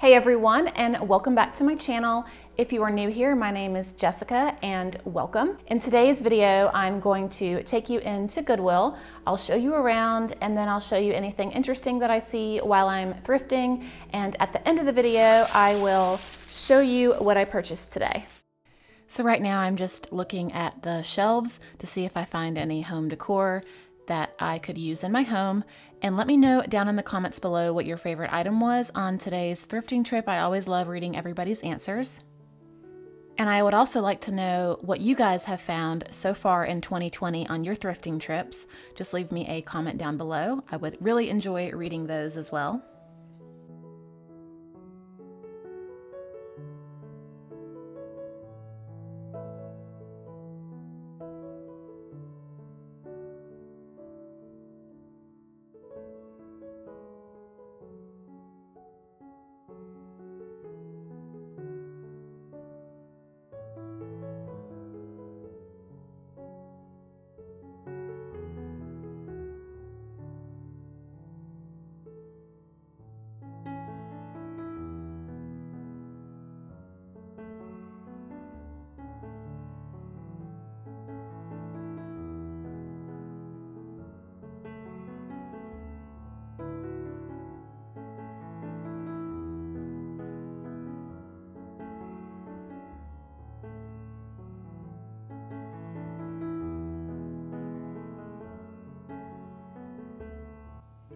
Hey everyone, and welcome back to my channel. If you are new here, my name is Jessica and welcome. In today's video, I'm going to take you into Goodwill. I'll show you around and then I'll show you anything interesting that I see while I'm thrifting. And at the end of the video, I will show you what I purchased today. So right now I'm just looking at the shelves to see if I find any home decor that I could use in my home. And let me know down in the comments below what your favorite item was on today's thrifting trip. I always love reading everybody's answers. And I would also like to know what you guys have found so far in 2020 on your thrifting trips. Just leave me a comment down below. I would really enjoy reading those as well.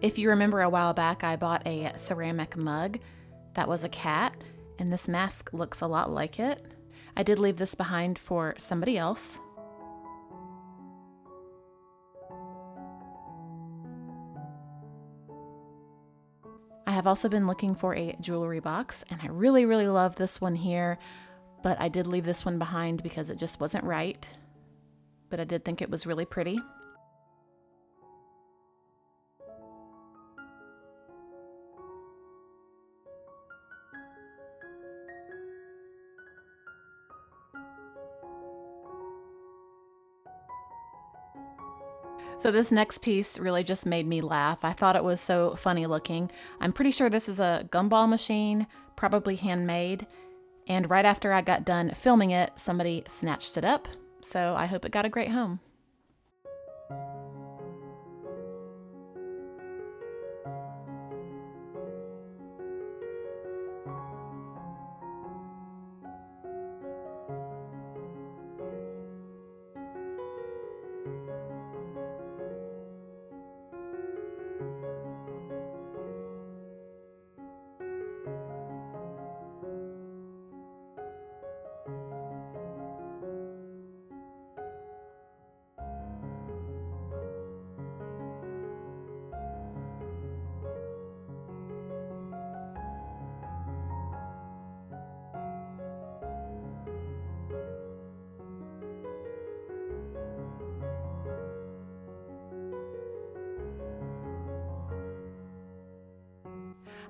If you remember a while back, I bought a ceramic mug that was a cat, and this mask looks a lot like it. I did leave this behind for somebody else. I have also been looking for a jewelry box, and I really love this one here, but I did leave this one behind because it just wasn't right. But I did think it was really pretty. So this next piece really just made me laugh. I thought it was so funny looking. I'm pretty sure this is a Gumball Machine, probably handmade. And right after I got done filming it, somebody snatched it up. So I hope it got a great home.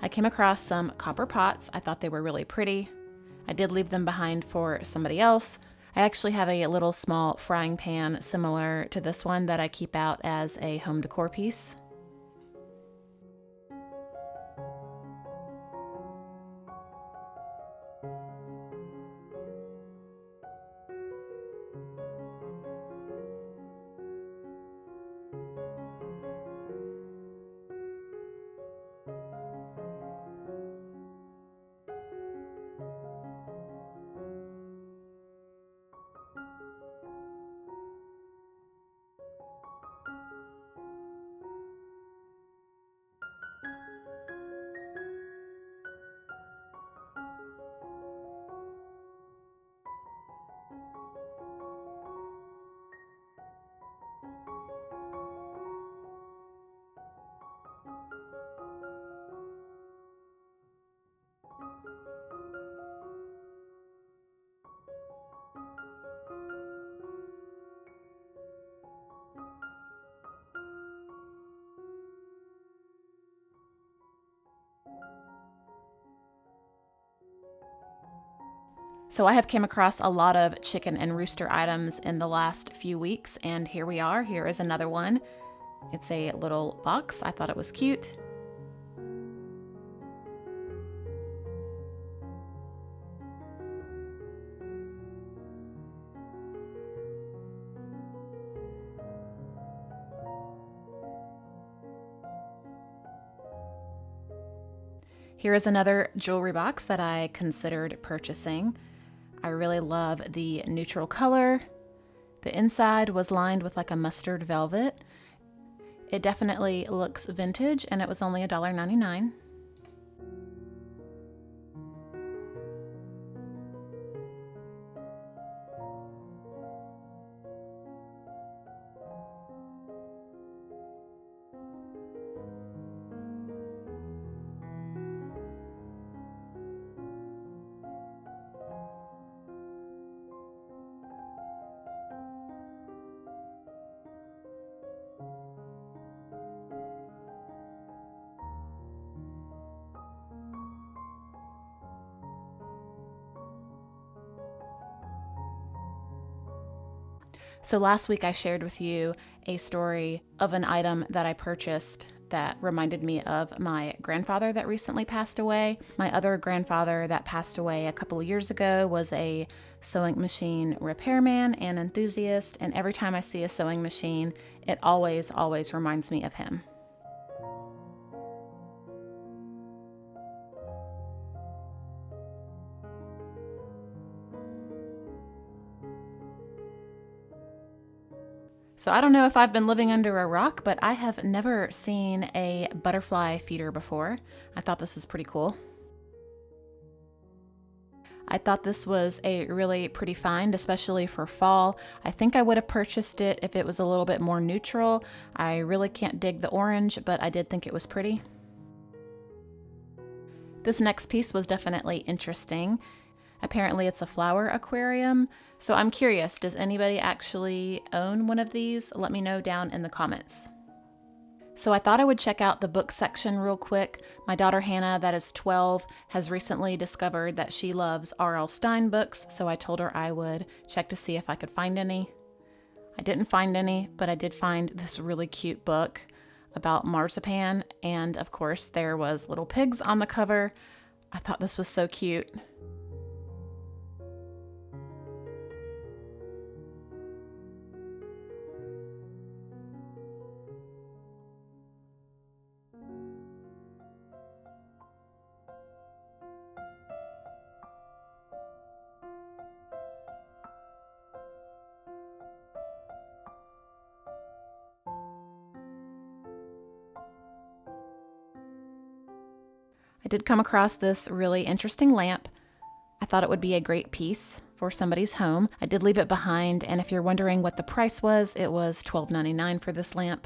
I came across some copper pots. I thought they were really pretty. I did leave them behind for somebody else. I actually have a little small frying pan similar to this one that I keep out as a home decor piece. So I have came across a lot of chicken and rooster items in the last few weeks, and here we are. Here is another one. It's a little box. I thought it was cute. Here is another jewelry box that I considered purchasing. I really love the neutral color. The inside was lined with like a mustard velvet. It definitely looks vintage, and it was only $1.99. So last week I shared with you a story of an item that I purchased that reminded me of my grandfather that recently passed away. My other grandfather that passed away a couple of years ago was a sewing machine repairman and enthusiast, and every time I see a sewing machine, it always reminds me of him. So I don't know if I've been living under a rock, but I have never seen a butterfly feeder before. I thought this was pretty cool. I thought this was a really pretty find, especially for fall. I think I would have purchased it if it was a little bit more neutral. I really can't dig the orange, but I did think it was pretty. This next piece was definitely interesting. Apparently it's a flower aquarium. So I'm curious, does anybody actually own one of these? Let me know down in the comments. So I thought I would check out the book section real quick. My daughter Hannah, that is 12, has recently discovered that she loves R.L. Stine books, so I told her I would check to see if I could find any. I didn't find any, but I did find this really cute book about marzipan, and of course there was little pigs on the cover. I thought this was so cute. I did come across this really interesting lamp. I thought it would be a great piece for somebody's home. I did leave it behind, and if you're wondering what the price was, it was $12.99 for this lamp.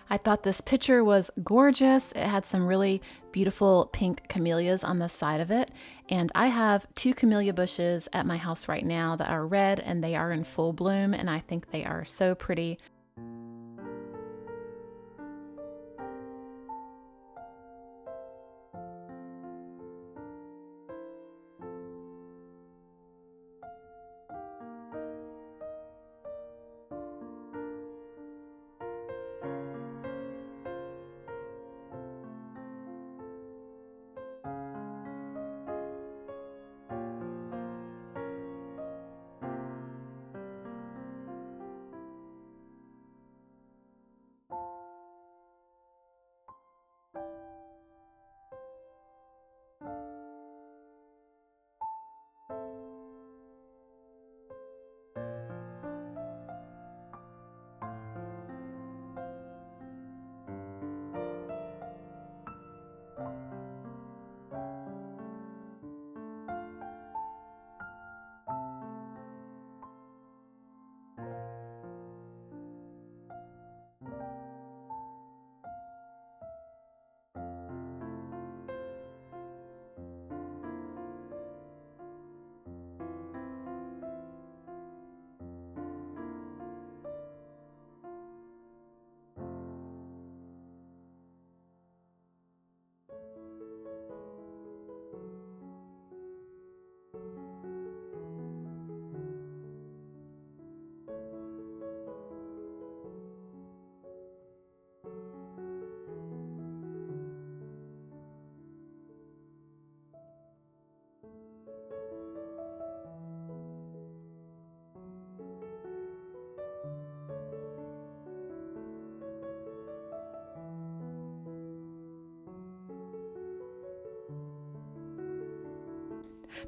I thought this picture was gorgeous. It had some really beautiful pink camellias on the side of it, and I have 2 camellia bushes at my house right now that are red, and they are in full bloom, and I think they are so pretty.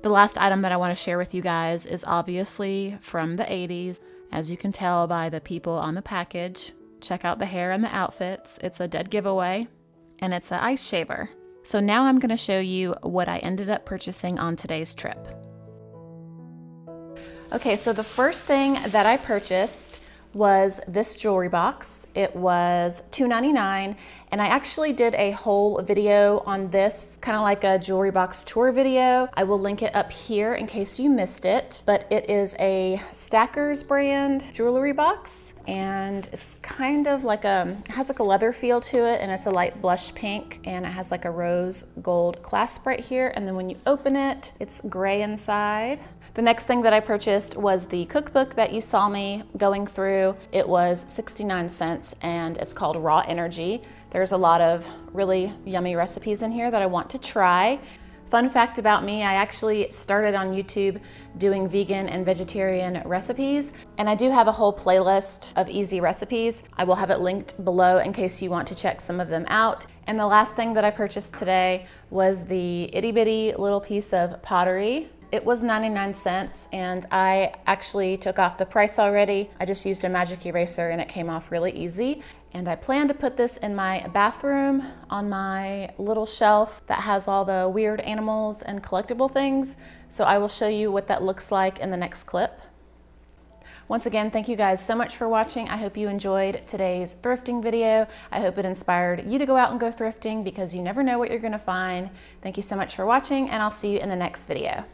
The last item that I want to share with you guys is obviously from the 80s, as you can tell by the people on the package. Check out the hair and the outfits. It's a dead giveaway, and it's an ice shaver. So now I'm going to show you what I ended up purchasing on today's trip. Okay, so the first thing that I purchased was this jewelry box. It was $2.99, and I actually did a whole video on this, kind of like a jewelry box tour video. I will link it up here in case you missed it, but it is a Stackers brand jewelry box, and it's kind of like it has like a leather feel to it, and it's a light blush pink, and it has like a rose gold clasp right here, and then when you open it, it's gray inside. The next thing that I purchased was the cookbook that you saw me going through. It was 69 cents, and it's called Raw Energy. There's a lot of really yummy recipes in here that I want to try. Fun fact about me, I actually started on YouTube doing vegan and vegetarian recipes, and I do have a whole playlist of easy recipes. I will have it linked below in case you want to check some of them out. And the last thing that I purchased today was the itty bitty little piece of pottery. It was 99 cents, and I actually took off the price already. I just used a magic eraser and it came off really easy. And I plan to put this in my bathroom on my little shelf that has all the weird animals and collectible things. So I will show you what that looks like in the next clip. Once again, thank you guys so much for watching. I hope you enjoyed today's thrifting video. I hope it inspired you to go out and go thrifting, because you never know what you're gonna find. Thank you so much for watching, and I'll see you in the next video.